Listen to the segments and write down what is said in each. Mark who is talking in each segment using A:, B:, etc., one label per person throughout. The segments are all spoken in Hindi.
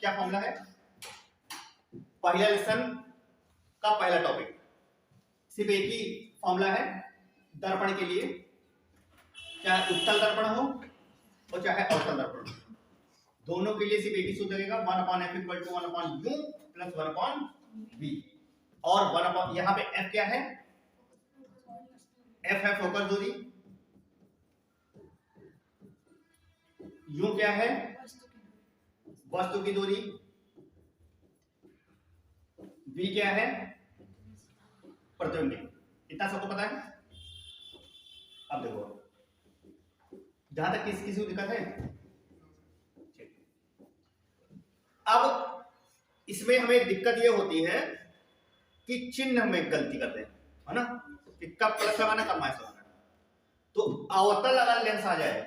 A: क्या फॉर्मूला है? पहला लेसन का पहला टॉपिक, सिर्फ एक ही फॉर्मूला है दर्पण के लिए, चाहे उत्तल दर्पण हो और चाहे अवतल दर्पण, दोनों के लिए सिर्फ एक ही सूत्र लगेगा, 1/f = 1/u + 1/v। और 1 यहाँ पे f क्या है? f है फोकस दूरी, u क्या है? वस्तु की दूरी, v क्या है? प्रतिबिंब। इतना सबको पता है? अब देखो जहां तक किसी को दिक्कत है, अब इसमें हमें दिक्कत ये होती है कि चिन्ह में गलती करते हैं, है ना, कि कब प्लस लगाना कब माइनस लगाना। तो अवतल अगर लेंस आ जाए,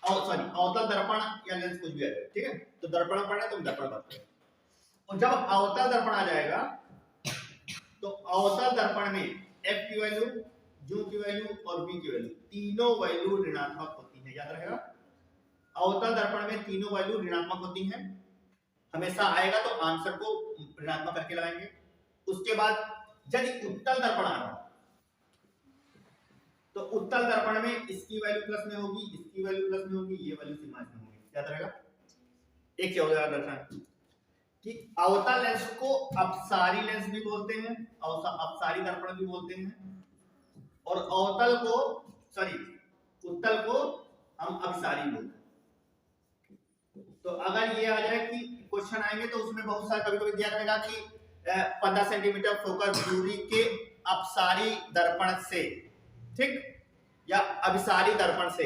A: अवतल दर्पण या लेंस कुछ भी आ जाए, ठीक है, तो दर्पण पढ़ना है तो दर्पण करते हैं। और जब अवतल दर्पण आ जाएगा तो अवतल दर्पण में f की वैल्यू, u की वैल्यू और v की वैल्यू, तीनों वैल्यू ऋणात्मक होती है, याद रहेगा। अवतल दर्पण में तीनों वैल्यू ऋणात्मक होती हैं, हमेशा आएगा तो आंसर को ऋणात्मक करके लगाएंगे। उसके बाद यदि उत्तल दर्पण आ रहा तो उत्तल दर्पण में इसकी वैल्यू प्लस में होगी, इसकी वैल्यू प्लस में होगी, ये वैल्यू से माइनस में होगी, याद रहेगा। एक क्या हो जाएगा दर्शन कि अवतल लेंस को अपसारी लेंस भी बोलते हैं, अपसारी दर्पण भी बोलते हैं, और अवतल को उत्तल को हम अपसारी बोलते हैं। तो अगर ये आ जाए कि क्वेश्चन आएंगे तो उसमें बहुत सारे कभी कभी दिया रहेगा कि 15 सेंटीमीटर फोकस दूरी के अपसारी दर्पण से, ठीक, या अभिसारी दर्पण से,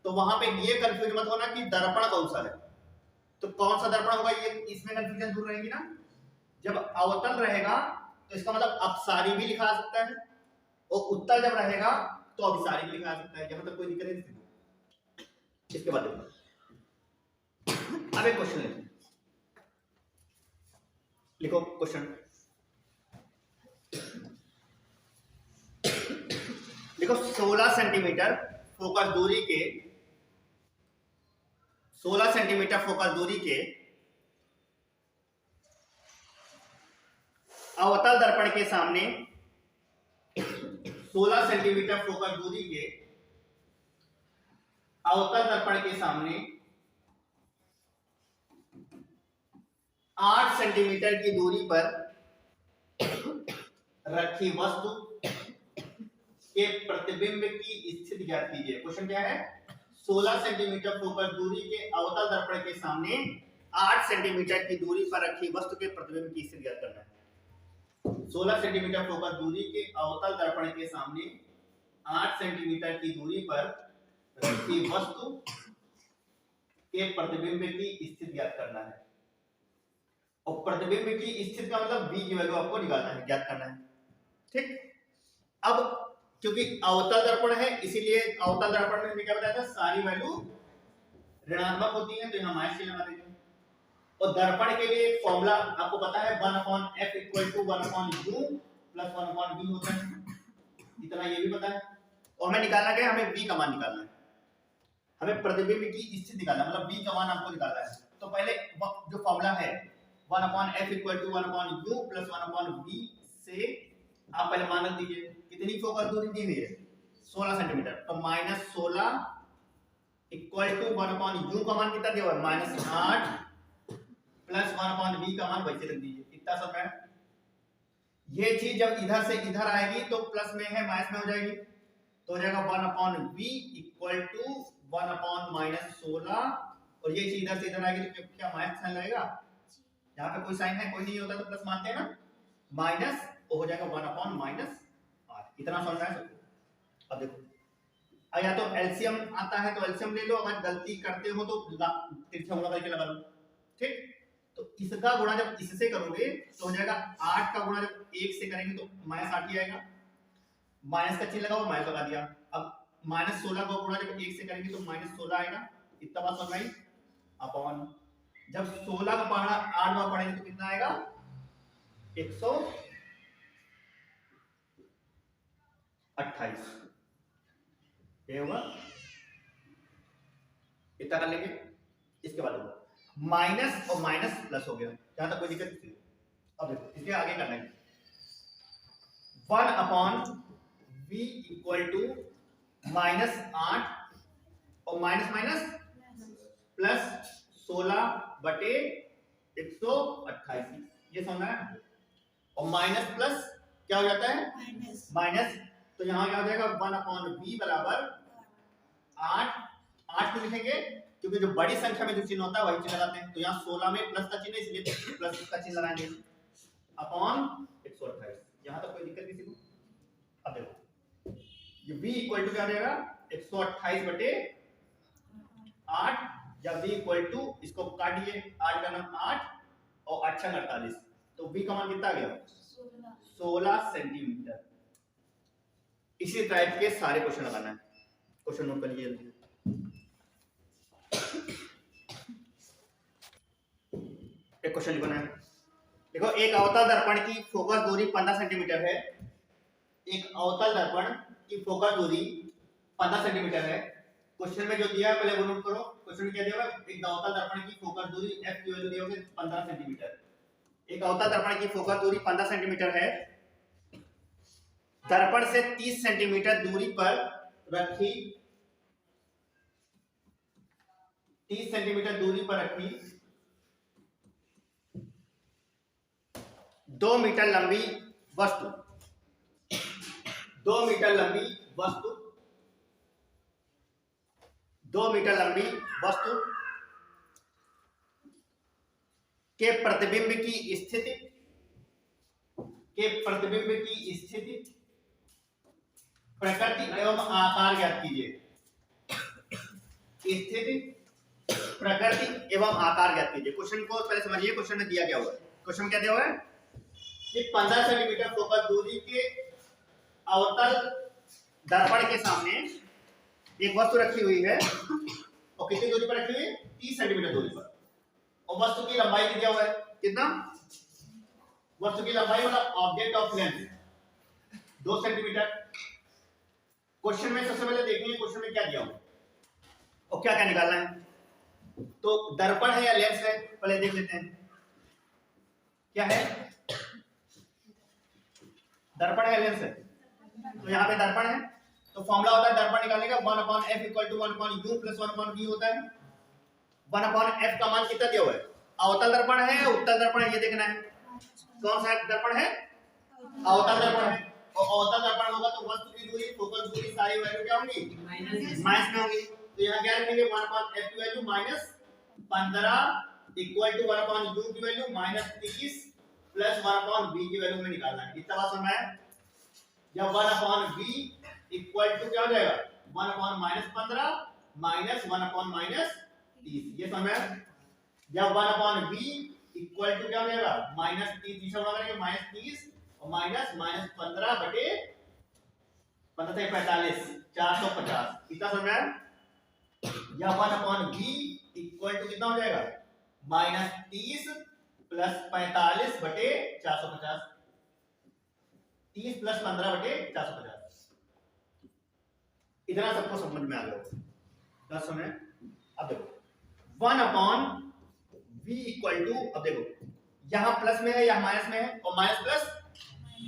A: तो वहां पे ये कंफ्यूज मत होना कि दर्पण कौन सा है, तो कौन सा दर्पण होगा, ये इसमें कंफ्यूजन दूर रहेगी ना। जब अवतल रहेगा तो इसका मतलब अपसारी भी लिखा जा सकता है, और उत्तल जब रहेगा तो अभिसारी भी लिखा जा सकता है, यहां तक कोई दिक्कत नहीं। इसके बाद देखो अब एक क्वेश्चन लेते हैं, लिखो क्वेश्चन, देखो 16 सेंटीमीटर फोकस दूरी के 16 सेंटीमीटर फोकस दूरी के अवतल दर्पण के सामने 16 सेंटीमीटर फोकस दूरी के अवतल दर्पण के सामने 8 सेंटीमीटर की दूरी पर रखी वस्तु के प्रतिबिंब की स्थिति ज्ञात कीजिए। क्वेश्चन क्या है? 16 सेंटीमीटर फोकस दूरी के अवतल दर्पण के सामने 8 सेंटीमीटर की दूरी पर रखी वस्तु के प्रतिबिंब की स्थिति ज्ञात करना है। 16 सेंटीमीटर फोकस दूरी के अवतल दर्पण के सामने 8 सेंटीमीटर की दूरी पर रखी वस्तु के प्रतिबिंब की स्थिति ज्ञात करना है। और प्रतिबिंब की स्थिति का मतलब v की वैल्यू आपको निकालना है, ज्ञात करना है, ठीक। अब क्योंकि अवतल दर्पण है इसीलिए अवतल दर्पण में क्या बताया था, सारी वैल्यू ऋणात्मक होती है, तो यहां माइनस लगा देंगे। और दर्पण के लिए फॉर्मूला आपको पता है, 1/f = 1/u + 1/v होता है, इतना ये भी पता है। और हमें निकालना क्या है, हमें v का मान निकालना है, हमें प्रतिबिंब की स्थिति निकालना है, मतलब v का मान आपको निकालना है। तो पहले जो फॉर्मूला है 1/f = 1/u + 1/v से आप पहले मान रख दीजिए, कितनी फोकस दूरी दी हुई है, 16 सेंटीमीटर, तो -16 = 1/u का मान कितना दिया हुआ है, -8 + 1/v का मान वैसे रख दीजिए, इतना सब है। ये चीज जब इधर से इधर आएगी तो प्लस में है माइनस में हो जाएगी, तो हो जाएगा 1/v = 1/-16, और ये चीज इधर से इधर आएगी तो क्या माइनस साइन लगेगा, यहाँ पे कोई साइन है, कोई नहीं होता तो प्लस मानते हैं ना, माइनस हो जाएगा 1/-8, इतना समझ में आया सबको। अब देखो या तो एलसीएम आता है तो एलसीएम ले लो, अगर गलती करते हो तो तिरछा गुणा करके लगा लो, ठीक। तो इसका गुणा जब इससे करोगे तो हो जाएगा 8 का गुणा जब 1 से करेंगे तो -8 ही आएगा, माइनस का चिन्ह लगा हुआ माइनस लगा दिया। अब -16 का गुणा जब 1 से करेंगे तो -16 आएगा, इतना बात समझ में आई। अपॉन जब 16 का पहाड़ा 8 बार पढ़ेंगे तो कितना आएगा, 128, ये होगा, इतना कर लेंगे। इसके बाद माइनस और माइनस प्लस हो गया, जहां तक कोई दिक्कत नहीं। अब देखो इसके आगे करना है 1 अपॉन v इक्वल टू -8 और माइनस माइनस प्लस 16 बटे 128, ये समझना है। और माइनस प्लस क्या हो जाता है माइनस, तो यहां क्या हो जाएगा 1 अपॉन v बराबर 8 क्यों लिखेंगे क्योंकि जो बड़ी संख्या में जो चिन्ह होता है वही चिन्ह लगाते हैं, तो यहाँ 16 में प्लस का चिन्ह है इसलिए प्लस का चिन्ह लगाएंगे अपॉन 128, यहां तक कोई दिक्कत किसी को। अब देखो ये v इक्वल टू क्या हो जाएगा 128 बटे 8 या v इक्वल टू इसको काट दिए 8 का नाम 8 और 8 48, तो v का मान कितना आ गया 16 सेंटीमीटर। इसी टाइप के सारे क्वेश्चन लगाना है, क्वेश्चन नोट करिए जल्दी। एक क्वेश्चन लिखना है, देखो एक अवतल दर्पण की फोकस दूरी 15 सेंटीमीटर है, एक अवतल दर्पण की फोकस दूरी 15 सेंटीमीटर है। क्वेश्चन में जो दिया है पहले वो नोट करो। क्वेश्चन क्या दिया है, एक अवतल दर्पण की फोकस दूरी f की वैल्यू दी होगी 15 सेंटीमीटर। एक अवतल दर्पण की फोकस दूरी 15 सेंटीमीटर है, दर्पण से 30 सेंटीमीटर दूरी पर रखी 30 सेंटीमीटर दूरी पर रखी 2 मीटर लंबी वस्तु 2 मीटर लंबी वस्तु 2 मीटर लंबी वस्तु के प्रतिबिंब की स्थिति प्रकृति एवं आकार ज्ञात कीजिए। स्थिति प्रकृति एवं आकार ज्ञात कीजिए। क्वेश्चन को पहले समझिए, क्वेश्चन में दिया क्या हुआ है। क्वेश्चन क्या दिया हुआ है कि 15 सेंटीमीटर फोकस दूरी के अवतल दर्पण के सामने एक वस्तु रखी हुई है और कितनी दूरी पर रखी हुई है 30 सेंटीमीटर दूरी पर, और वस्तु की लंबाई दिया हुआ है कितना, वस्तु की लंबाई मतलब object of length 2 centimetre. Question में सबसे पहले देखेंगे क्वेश्चन में क्या दिया हुआ और क्या क्या निकालना है। तो दर्पण है या लेंस है पहले देख लेते हैं क्या है, दर्पण है लेंस है। तो यहाँ पे दर्पण है तो फॉर्मूला होता है दर्पण निकालने का 1/f equal to 1/u plus 1/v होता है। 1/f का मान कितना दिया हुआ है, अवतल दर्पण है या उत्तल दर्पण है ये देखना है। कौन सा दर्पण है, अवतल दर्पण है, और अवतल दर्पण होगा तो वस्तु की दूरी फोकस दूरी सारी वैल्यू क्या होंगी माइनस में होंगी। तो यहाँ क्या रखेंगे 1/f की वैल्यू -15 इक्वल टू 1/u की वैल्यू -30 प्लस 1/v की वैल्यू में निकालना है। इतना बात समझ में आया। या 1/v इक्वल टू क्या हो जाएगा 1/-15 माइनस 1/-30, ये समझ में आया। या 1/v इक्वल टू क्या हो जाएगा -30, दिशा बना करेंगे -30 और -15 बटे 15 से 45 450, इतना समझ में आया। या 1/v इक्वल टू कितना हो जाएगा -30 प्लस 45 बटे 450, 30 प्लस 15 बटे 450। इतना सबको समझ में आ गया सुने। अब देखो 1/v इक्वल टू, अब देखो यहाँ प्लस में है या माइनस में है, और माइनस प्लस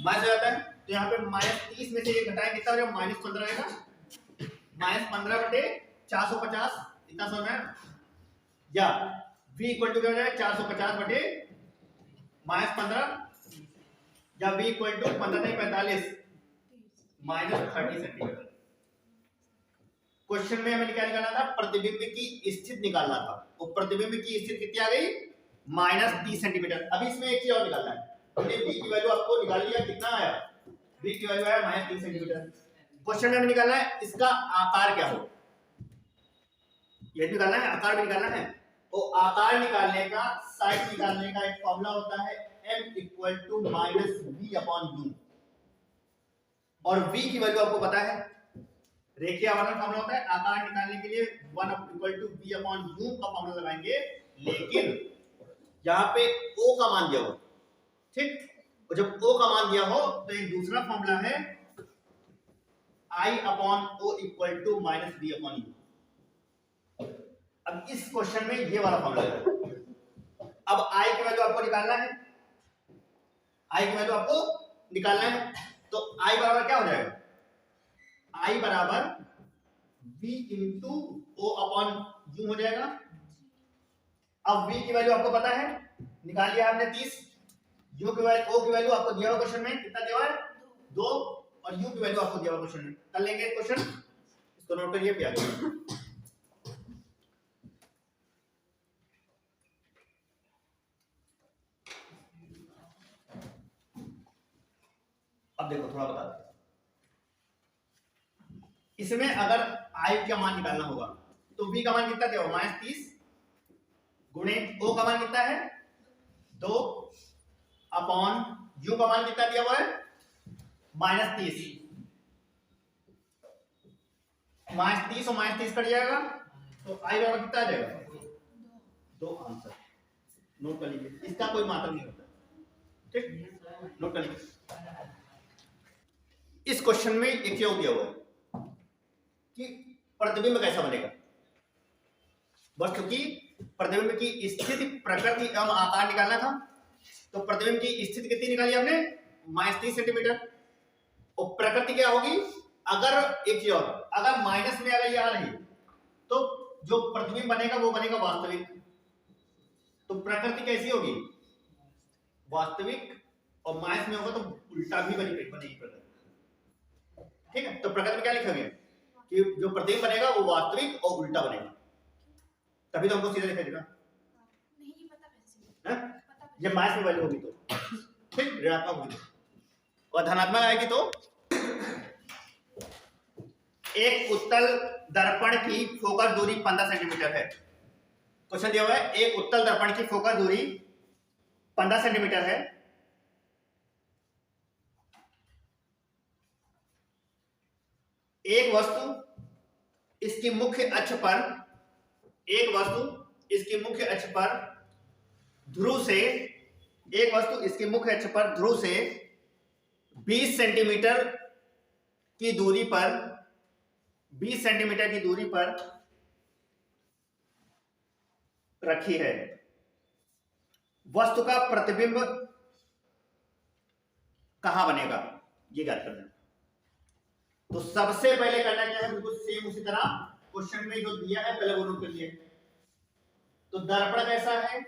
A: माइनस हो जाता है, तो यहाँ पे -30 में से ये घटाएं कितना हो जाएगा -15 आएगा, -15 बटे 450, इतना समझ में। या v इक्वल टू क्या हो जाएगा 450 बटे -15, या v इक्वल टू 15 से 45 -30 सेंटीमीटर। क्वेश्चन में हमें क्या निकालना था, प्रतिबिंब की स्थिति निकालना था, और प्रतिबिंब की स्थिति कितनी आ गई -30 सेंटीमीटर। अभी इसमें एक चीज और निकालना है, हमने v की वैल्यू आपको निकाल लिया, कितना आया v की वैल्यू आया -30 सेंटीमीटर। क्वेश्चन में हमें निकालना है इसका आकार क्या हो, ये निकालना है, आकार भी निकालना है। तो आकार निकालने का, साइड निकालने का एक फॉर्मूला होता है m इक्वल टू -v/u, और v की वैल्यू आपको पता है, रेखीय आवर्धन फॉर्मूला होता है आकार निकालने के लिए 1 इक्वल टू v/u का फॉर्मूला लगाएंगे, लेकिन यहाँ पे o का मान दिया हो, ठीक, और जब o का मान दिया हो तो एक दूसरा फॉर्मूला है I/o इक्वल टू -v/u। अब इस क्वेश्चन में ये वाला फॉर्मूला है, अब आई की वैल्यू आपको निकालना है, आई की वैल्यू आपको निकालना है। तो आई बराबर क्या हो जाएगा, आई बराबर v into O upon U हो जाएगा। अब v की वैल्यू आपको पता है, निकाल लिया आपने 30, u की वैल्यू, o की वैल्यू आपको दिया हुआ क्वेश्चन में कितना दिया हुआ है 2, और u की वैल्यू आपको दिया हुआ क्वेश्चन में। कर लेंगे क्वेश्चन, इसको नोट करिए फिर आगे। अब देखो थोड़ा बता दो, इसमें अगर i का मान निकालना होगा तो v का मान कितना दिया हुआ -30 गुणे o का मान कितना है 2 अपॉन u का मान कितना दिया हुआ है -30, -30 और -30 कट जाएगा तो i बराबर कितना आ जाएगा 2। आंसर नोट कर लीजिए, इसका कोई मात्रा नहीं होता, ठीक, नोट कर लीजिए। इस क्वेश्चन में एक क्या दिया हुआ है कि प्रतिबिंब कैसा बनेगा, बस क्योंकि प्रतिबिंब की स्थिति, प्रकृति एवं आकार निकालना था। तो प्रतिबिंब की स्थिति कितनी निकाली आपने -30 सेंटीमीटर, और प्रकृति क्या होगी, अगर एक चीज और, अगर माइनस में अगर ये आ रही तो जो प्रतिबिंब बनेगा वो बनेगा वास्तविक। तो प्रकृति कैसी होगी वास्तविक, और माइनस में होगा तो उल्टा भी बनेगी प्रकृति, ठीक है। तो प्रकृति में क्या लिखा गया कि जो प्रतिबिंब बनेगा वो वास्तविक और उल्टा बनेगा, तभी तो हमको सीधा लिखा जाएगा, नहीं पता कैसे, जब माइनस में वैल्यू होगी तो, ठीक, ऋणात्मक होगी और धनात्मक आएगी तो। एक उत्तल दर्पण की फोकस दूरी 15 सेंटीमीटर है, क्वेश्चन दिया हुआ है एक उत्तल दर्पण की फोकस दूरी 15 सेंटीमीटर है। एक वस्तु इसकी मुख्य अक्ष पर, एक वस्तु इसकी मुख्य अक्ष पर ध्रुव से, एक वस्तु इसकी मुख्य अक्ष पर ध्रुव से 20 सेंटीमीटर की दूरी पर, 20 सेंटीमीटर की दूरी पर रखी है। वस्तु का प्रतिबिंब कहां बनेगा ये ज्ञात करना। तो सबसे पहले करना क्या है, बिल्कुल सेम उसी तरह क्वेश्चन में जो दिया है पहले वो नोट कर लिए। तो दर्पण कैसा है,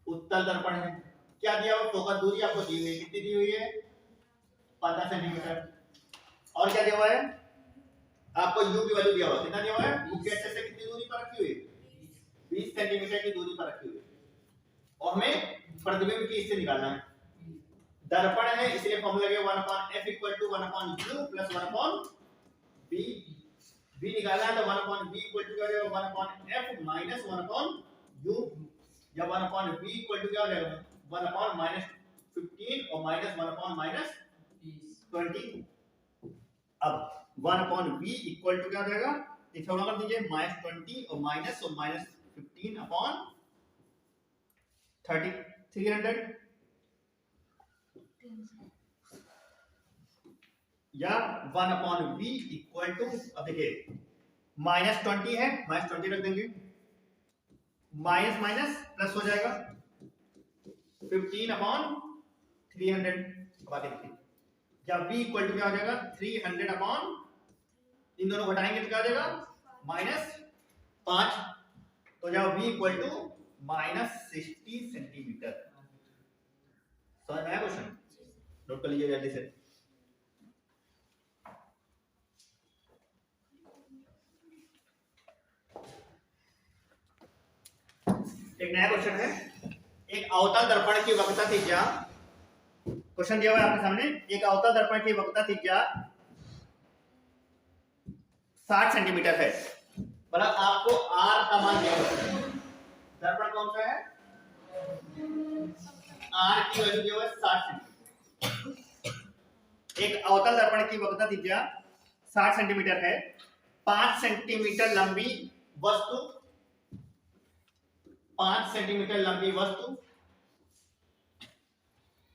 A: उत्तल दर्पण है। क्या दिया हुआ, फोकस दूरी आपको दी हुई है, कितनी दी हुई है 15 सेंटीमीटर। और क्या दिया हुआ है आपको, u की वैल्यू दिया हुआ है, कितना दिया हुआ है, मुख्य अक्ष से कितनी दूरी पर रखी हुई है 20 सेंटीमीटर की दूरी पर रखी हुई है। और हमें प्रतिबिंब की इससे निकालना है। दर्पण है इसलिए फॉर्मूला लगे 1/f = 1/u + 1/v। v निकालना है तो 1/v = क्या हो जाएगा 1/f - 1/u, या 1/v = क्या हो जाएगा 1/-15 और -1/-20। अब 1/v = क्या हो जाएगा, एक फॉर्मूला कर दीजिए -20 और -15 300, या 1/v = अब देखिए -20 है, -20 रख देंगे, माइनस माइनस प्लस हो जाएगा 15/300। अब आगे देखिए, जब v = क्या हो जाएगा 300/, इन दोनों घटाएंगे तो क्या हो जाएगा -5। तो जब v = -60 सेंटीमीटर। समझ में आया क्वेश्चन, नोट कर लीजिए जल्दी से। एक नया क्वेश्चन है, एक अवतल दर्पण की वक्रता त्रिज्या, क्वेश्चन दिया हुआ है आपके सामने, एक अवतल दर्पण की वक्रता त्रिज्या 60 सेंटीमीटर है। मतलब आपको r का मान दिया हुआ है, दर्पण कौन सा है, r की वैल्यू दिया हुआ है 60 सेंटीमीटर। एक अवतल दर्पण की वक्रता त्रिज्या 60 सेंटीमीटर है। 5 सेंटीमीटर लंबी वस्तु, 5 सेंटीमीटर लंबी वस्तु,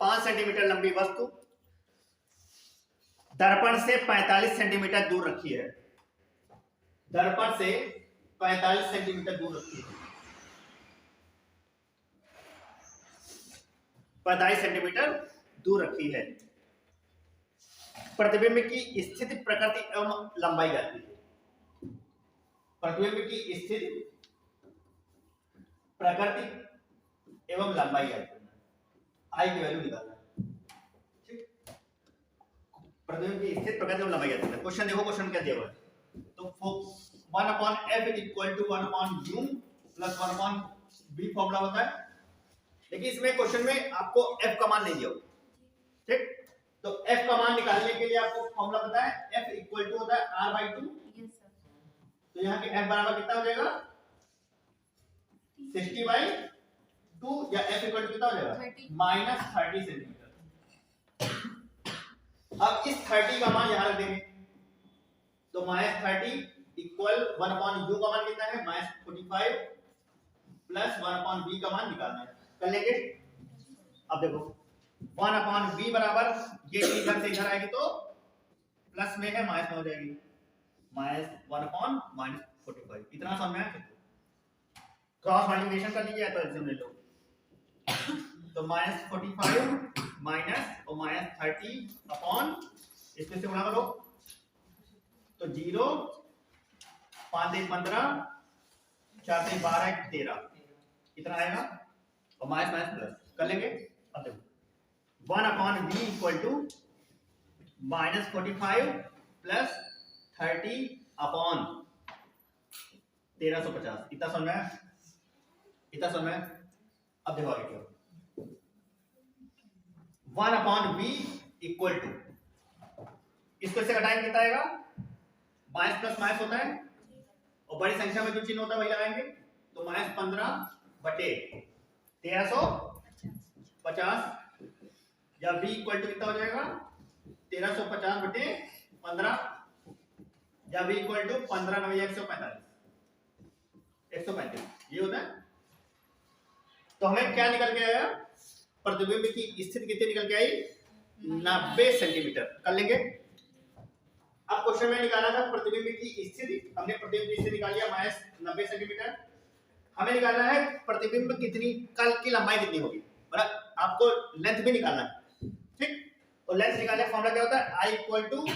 A: 5 सेंटीमीटर लंबी वस्तु दर्पण से 45 सेंटीमीटर दूर रखी है, दर्पण से 45 सेंटीमीटर दूर रखी है। 45 सेंटीमीटर दूर रखी है। प्रतिबिंब की स्थिति, प्रकृति एवं लंबाई जाती है। प्रतिबिंब की स्थिति, प्रकृति एवं लंबाई जाती है। आई की वैल्यू निकालना है, ठीक। प्रतिबिंब की स्थिति, प्रकृति एवं लंबाई जाती है। क्वेश्चन देखो, क्वेश्चन क्या दिया हुआ है। तो 1/f equal to 1/u plus 1/v formula होता है। लेकिन इसमें क्वेश्चन में आपको f का मान नहीं दिया, ठीक। तो f का मान निकालने के लिए आपको फॉर्मूला पता है, f इक्वल टू होता है r/2। तो यहाँ के f बराबर कितना हो जाएगा, 60/2, या f इक्वल टू कितना हो जाएगा, -30 सेंटीमीटर। अब इस 30 का मान यहाँ रख देंगे, तो -30 इक्वल 1/u का मान कितना है, -45 प्लस 1/v का मान निकालना है। कर लेंगे। अब देखो 1/v बराबर, ये इधर से इधर आएगी तो प्लस में है, माइनस में हो जाएगी, -1/-45। इतना समझ में आया? क्रॉस मल्टीप्लिकेशन कर लीजिए तो एलसीएम ले लो। तो -45 माइनस और -30 अपॉन, इसमें से गुणा करो तो 0, 5 1 15, 4 3 12 1 13, इतना आएगा। और माइनस माइनस प्लस कर लेंगे। अब देखो 1/v equal to -45 plus 30 upon 1350। इतना समझ में, इतना समझ में। अब देखो आगे क्या, 1/v इक्वल टू, इसको इससे घटाएंगे कितना आएगा, माइनस प्लस माइनस होता है और बड़ी संख्या में जो चिन्ह होता है वही लगाएंगे। तो -15/1350, या v इक्वल टू कितना हो जाएगा, 1350/15, या v इक्वल टू 15 9 145, 135, ये होता है। तो हमें क्या निकल के आया, प्रतिबिंब की स्थिति कितनी निकल के आई, 90 सेंटीमीटर। कर लेंगे। अब क्वेश्चन में निकाला था प्रतिबिंब की स्थिति, हमने प्रतिबिंब की स्थिति निकाल लिया -90 सेंटीमीटर। हमें निकालना है प्रतिबिंब कितनी, कल की लंबाई कितनी होगी, मतलब आपको लेंथ भी निकालना है, ठीक। तो लेंथ निकालने का फॉर्मूला क्या होता है, I equal to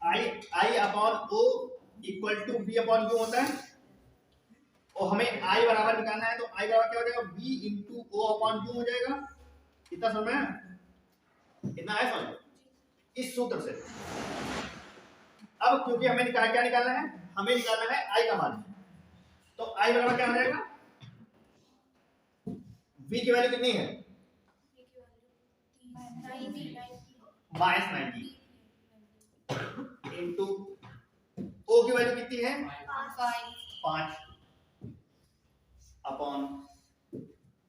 A: I upon O equal to V upon U होता है। और हमें I बराबर निकालना है, तो I बराबर क्या हो जाएगा, V into O upon U हो जाएगा। इतना समझ में, इतना है समझ, इस सूत्र से। अब क्योंकि हमें क्या निकालना है, हमें निकालना है I का मान, तो I बराबर क्या हो जाएगा, V की वैल्यू कितनी है, -90 इंटू O की वैल्यू कितनी है, 5 अपॉन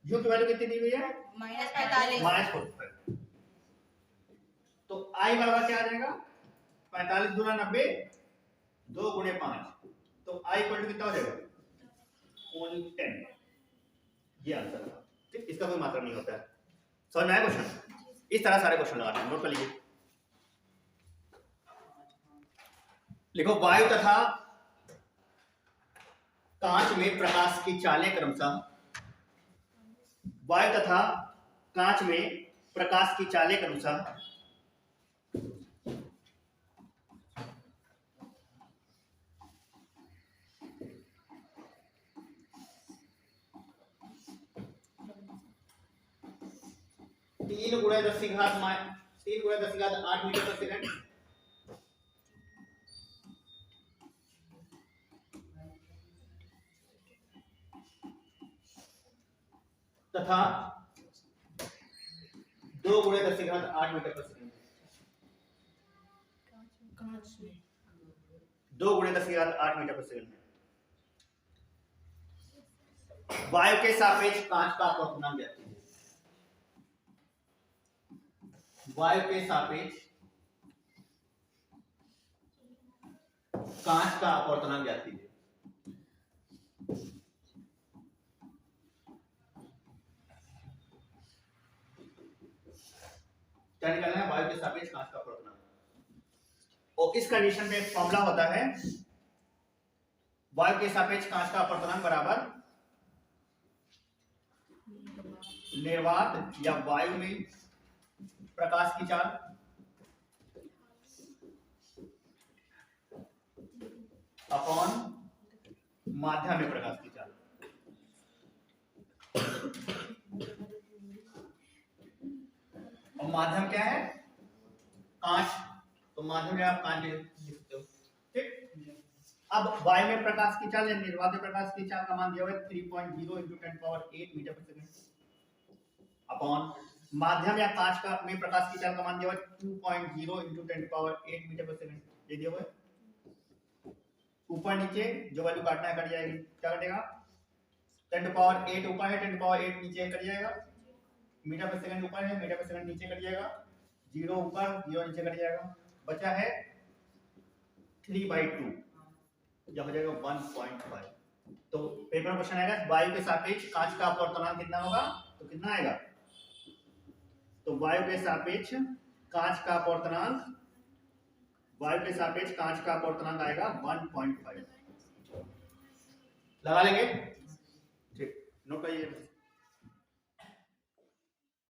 A: U की वैल्यू कितनी दी हुई है, -45। तो I बराबर क्या आ जाएगा, 45 गुना 90, 2 गुणे 5, तो I इक्वल टू कितना हो जाएगा, 10। ये आंसर है, ठीक। इसका कोई मात्रा नहीं होता है। समझ में आया क्वेश्चन? इस तरह सारे क्वेश्चन लगाना है, नोट कर लीजिए। लिखो, वायु तथा कांच में प्रकाश की चालें क्रमशः, वायु तथा कांच में प्रकाश की चालें क्रमशः तीन गुणे 10 की घात 8 मीटर पर सेकंड तथा 2 गुणे 10 की घात 8 मीटर पर सेकंड, 2 गुणे 10 की घात 8 मीटर पर सेकंड वायु के सापेक्ष कांच का अपवर्तनांक ज्ञात कीजिए। वायु के सापेक्ष कांच का अपवर्तनांक ज्ञात कीजिए। क्या निकालना है, वायु के सापेक्ष कांच का अपवर्तनांक। और इस कंडीशन में फॉर्मूला होता है, वायु के सापेक्ष कांच का अपवर्तनांक बराबर निर्वात या वायु में प्रकाश की चाल अपॉन माध्यम में प्रकाश की चाल। और माध्यम क्या है? कांच। तो माध्यम में आप कांच लिख सकते हो। ठीक। अब वायु में प्रकाश की चाल या निर्वात में प्रकाश की चाल का मान दिया हुआ है 3.0 × 10⁸ मीटर पर सेकंड अपॉन माध्यम या कांच का में प्रकाश की चाल का मान दिया हुआ है 2.0 × 10⁸ मीटर पर सेकंड। ये दिया हुआ है। ऊपर नीचे जो वैल्यू काटना है कट जाएगी। क्या कटेगा? 10⁸ ऊपर है, 10⁸ नीचे कट जाएगा। मीटर पर सेकंड ऊपर है, मीटर पर सेकंड नीचे कट जाएगा। 0 ऊपर 0 नीचे कट जाएगा। बचा है 3/2 या हो जाएगा 1.5। तो पेपर क्वेश्चन आएगा वायु के सापेक्ष कांच का अपवर्तनांक कितना होगा? तो कितना आएगा? तो वायु के सापेक्ष कांच का अपवर्तनांक, वायु के सापेक्ष कांच का अपवर्तनांक आएगा 1.5। लगा लेंगे? ठीक, नोट करिए।